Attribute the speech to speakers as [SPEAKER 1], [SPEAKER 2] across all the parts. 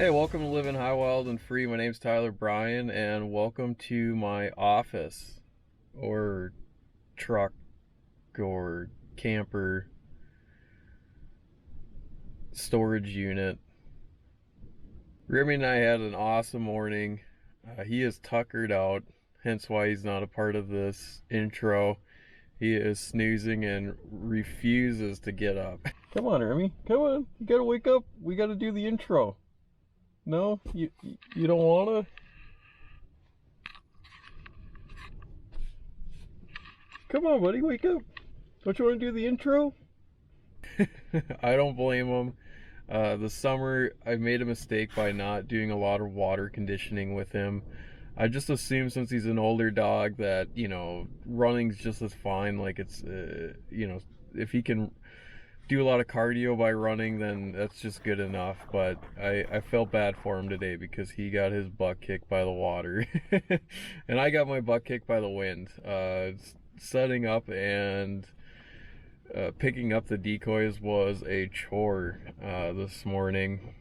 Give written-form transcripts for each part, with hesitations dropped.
[SPEAKER 1] Hey, welcome to Living High, Wild, and Free. My name's Tyler Bryan, and welcome to my office, or truck, or camper storage unit. Remy and I had an awesome morning. He is tuckered out, hence why he's not a part of this intro. He is snoozing and refuses to get up. Come on, Remy. Come on. You gotta wake up. We gotta do the intro. No? You don't wanna? Come on, buddy, wake up. Don't you want to do the intro? I don't blame him. The summer, I made a mistake by not doing a lot of water conditioning with him. I just assumed since he's an older dog that, running's just as fine. Like it's, if he can do a lot of cardio by running, then that's just good enough. But I felt bad for him today because he got his butt kicked by the water. And I got my butt kicked by the wind. Setting up and picking up the decoys was a chore this morning.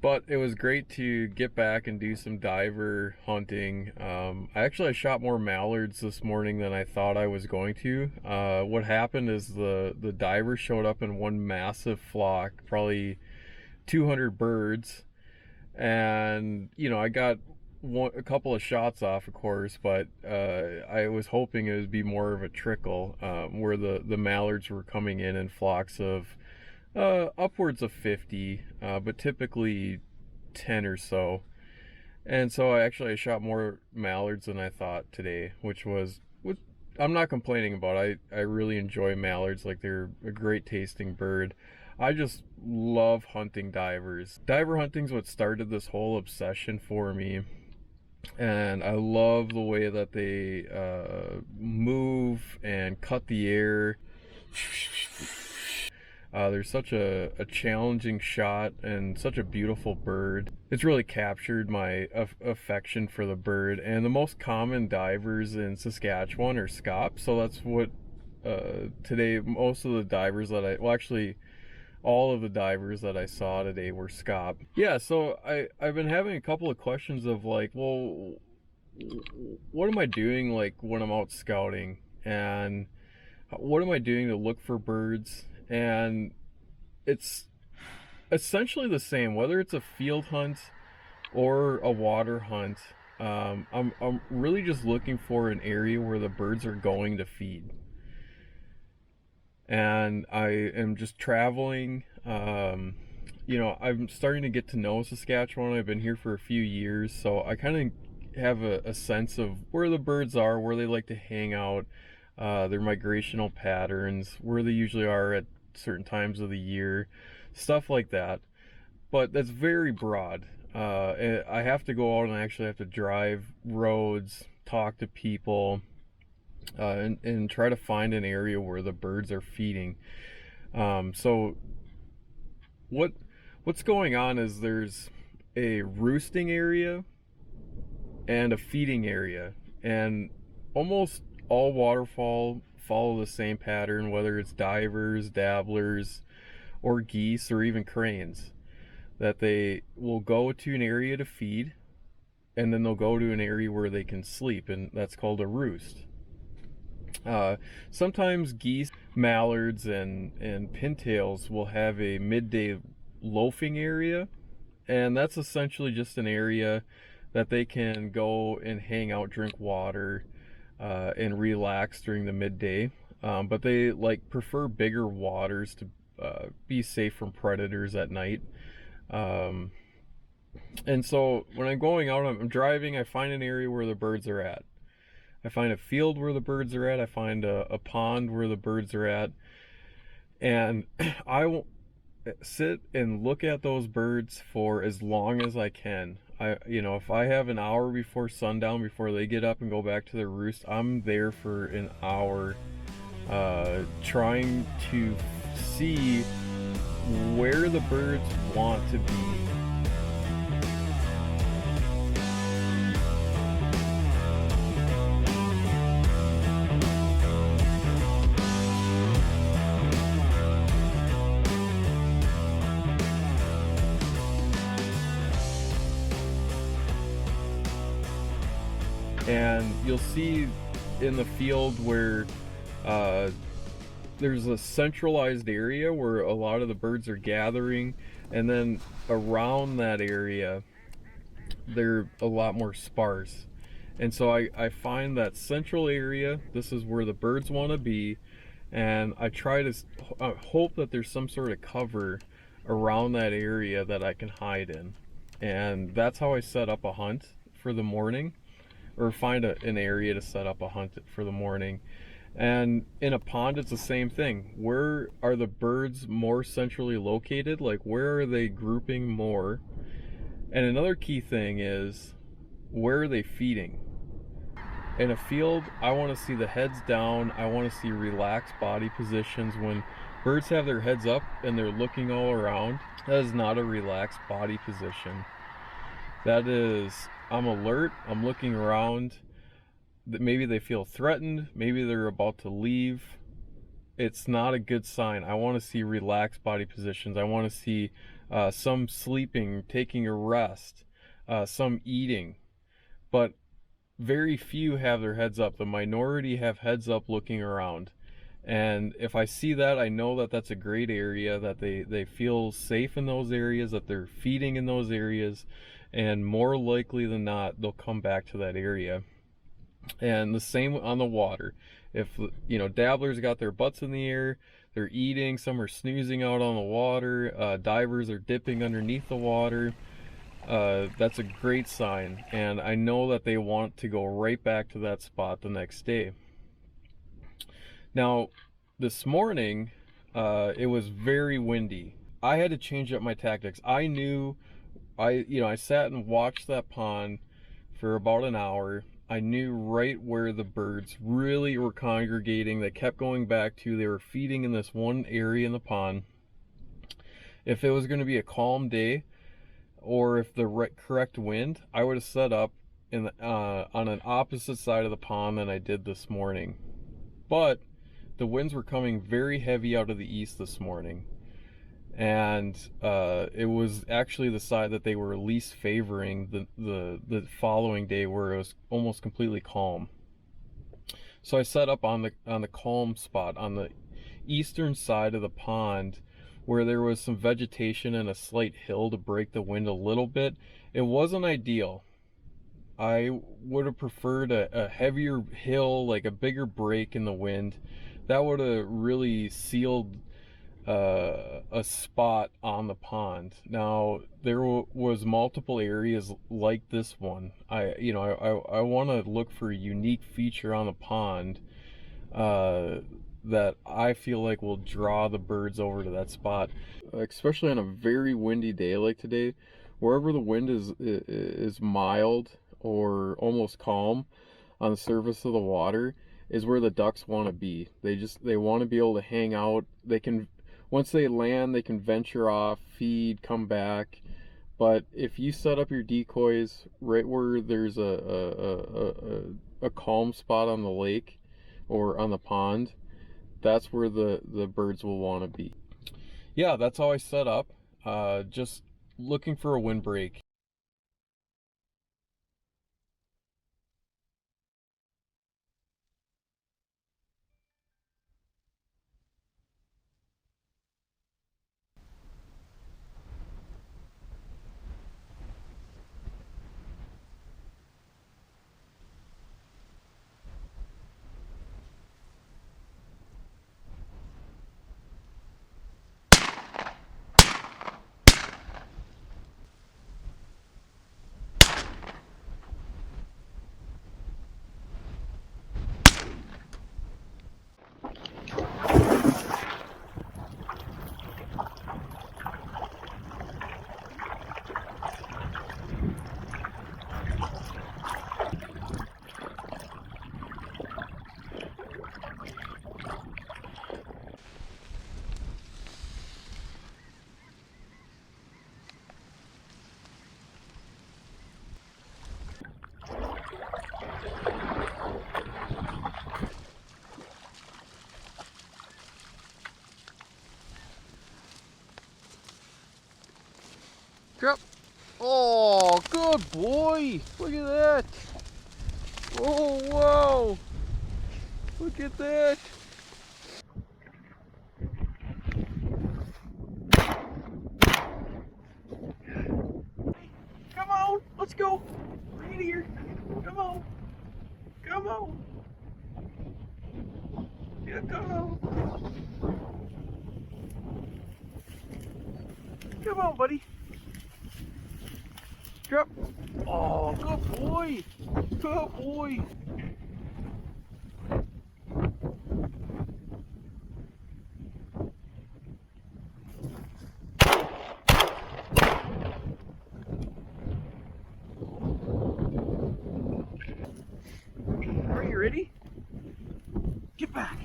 [SPEAKER 1] But it was great to get back and do some diver hunting. I shot more mallards this morning than I thought I was going to. What happened is the divers showed up in one massive flock, probably 200 birds. And, I got a couple of shots off, of course, but I was hoping it would be more of a trickle where the mallards were coming in flocks of upwards of 50, but typically 10 or so. And so I shot more mallards than I thought today, which I'm not complaining about. I really enjoy mallards. Like, they're a great tasting bird. I just love hunting divers. Diver hunting's what started this whole obsession for me. And I love the way that they move and cut the air. There's such a challenging shot and such a beautiful bird. It's really captured my affection for the bird. And the most common divers in Saskatchewan are scops. So that's what today, most of the divers that all of the divers that I saw today were scop. Yeah, so I've been having a couple of questions of like, well, what am I doing like when I'm out scouting? And what am I doing to look for birds? And it's essentially the same, whether it's a field hunt or a water hunt. I'm really just looking for an area where the birds are going to feed. And I am just traveling. I'm starting to get to know Saskatchewan. I've been here for a few years, so I kind of have a sense of where the birds are, where they like to hang out, their migrational patterns, where they usually are at certain times of the year, stuff like that. But that's very broad. I have to go out and I actually have to drive roads, talk to people, and try to find an area where the birds are feeding. So what's going on is there's a roosting area and a feeding area, and almost all waterfowl follow the same pattern, whether it's divers, dabblers, or geese, or even cranes, that they will go to an area to feed, and then they'll go to an area where they can sleep, and that's called a roost. Sometimes geese, mallards, and pintails will have a midday loafing area, and that's essentially just an area that they can go and hang out, drink water, and relax during the midday. But they prefer bigger waters to be safe from predators at night. And so when I'm going out, I'm driving, I find an area where the birds are at. I find a field where the birds are at. I find a pond where the birds are at. And I will sit and look at those birds for as long as I can. If I have an hour before sundown, before they get up and go back to their roost, I'm there for an hour, trying to see where the birds want to be. And you'll see in the field where there's a centralized area where a lot of the birds are gathering, and then around that area they're a lot more sparse. And so I find that central area, this is where the birds want to be, and I try to hope that there's some sort of cover around that area that I can hide in. And that's how I set up a hunt for the morning, or find an area to set up a hunt for the morning. And in a pond, it's the same thing. Where are the birds more centrally located? Like, where are they grouping more? And another key thing is, where are they feeding? In a field, I want to see the heads down. I want to see relaxed body positions. When birds have their heads up and they're looking all around, that is not a relaxed body position. That is, I'm alert, I'm looking around. Maybe they feel threatened, maybe they're about to leave. It's not a good sign. I want to see relaxed body positions. I want to see some sleeping, taking a rest, some eating. But very few have their heads up. The minority have heads up looking around. And if I see that, I know that that's a great area, that they feel safe in those areas, that they're feeding in those areas, and more likely than not, they'll come back to that area. And the same on the water. If, you know, dabblers got their butts in the air, they're eating, some are snoozing out on the water, divers are dipping underneath the water, that's a great sign. And I know that they want to go right back to that spot the next day. Now, this morning, it was very windy. I had to change up my tactics. I knew, I sat and watched that pond for about an hour. I knew right where the birds really were congregating. They kept going back to, they were feeding in this one area in the pond. If it was going to be a calm day, or if the correct wind, I would have set up on an opposite side of the pond than I did this morning. But the winds were coming very heavy out of the east this morning, and it was actually the side that they were least favoring the following day, where it was almost completely calm. So I set up on the calm spot on the eastern side of the pond, where there was some vegetation and a slight hill to break the wind a little bit. It wasn't ideal. I would have preferred a heavier hill, like a bigger break in the wind. That would have really sealed a spot on the pond. Now, there was multiple areas like this one. I want to look for a unique feature on the pond that I feel like will draw the birds over to that spot, especially on a very windy day like today. Wherever the wind is mild or almost calm on the surface of the water is where the ducks want to be. They want to be able to hang out. They can, once they land, they can venture off, feed, come back. But if you set up your decoys right where there's a calm spot on the lake or on the pond, that's where the birds will want to be. Yeah, that's how I set up. Just looking for a windbreak. Drop. Oh, good boy. Look at that. Oh, wow! Look at that! Come on, let's go! Right here! Come on! Come on! Yeah, come on! Come on, buddy! Drop! Oh, good boy! Good boy! Are you ready? Get back!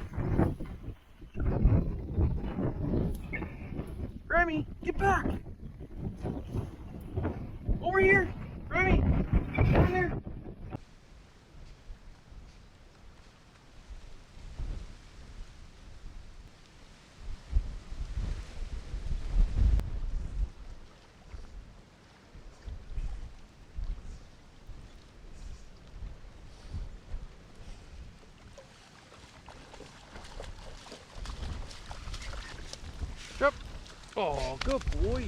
[SPEAKER 1] Remy, get back! Over here! Remy! Over there! Drop! Oh, good boy!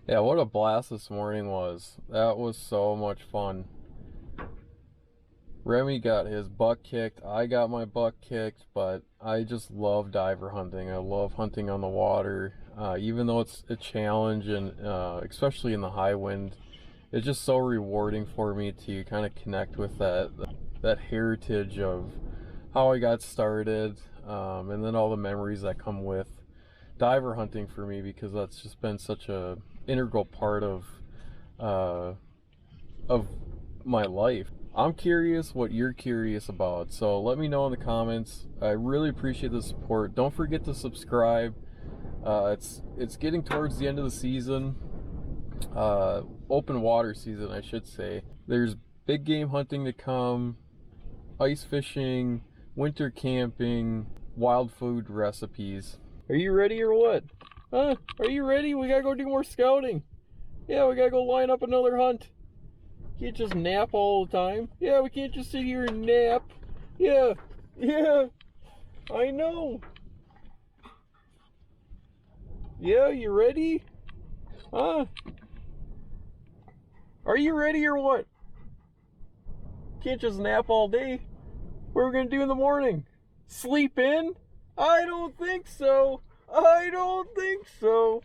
[SPEAKER 1] Yeah, what a blast this morning was. That was so much fun. Remy got his butt kicked, I got my butt kicked, but I just love diver hunting. I love hunting on the water, even though it's a challenge, and especially in the high wind. It's just so rewarding for me to kind of connect with that heritage of how I got started, and then all the memories that come with diver hunting for me, because that's just been such a integral part of my life. I'm curious what you're curious about, so let me know in the comments. I really appreciate the support. Don't forget to subscribe. It's getting towards the end of the season, open water season, I should say. There's big game hunting to come, ice fishing, winter camping, wild food recipes. Are you ready or what? Huh? Are you ready? We gotta go do more scouting. Yeah, we gotta go line up another hunt. Can't just nap all the time. Yeah, we can't just sit here and nap. Yeah, yeah, I know. Yeah, you ready? Huh? Are you ready or what? Can't just nap all day. What are we gonna do in the morning? Sleep in? I don't think so. I don't think so.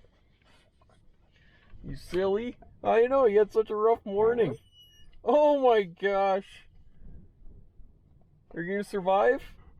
[SPEAKER 1] You silly. I know, you had such a rough morning. Oh my gosh. Are you gonna survive?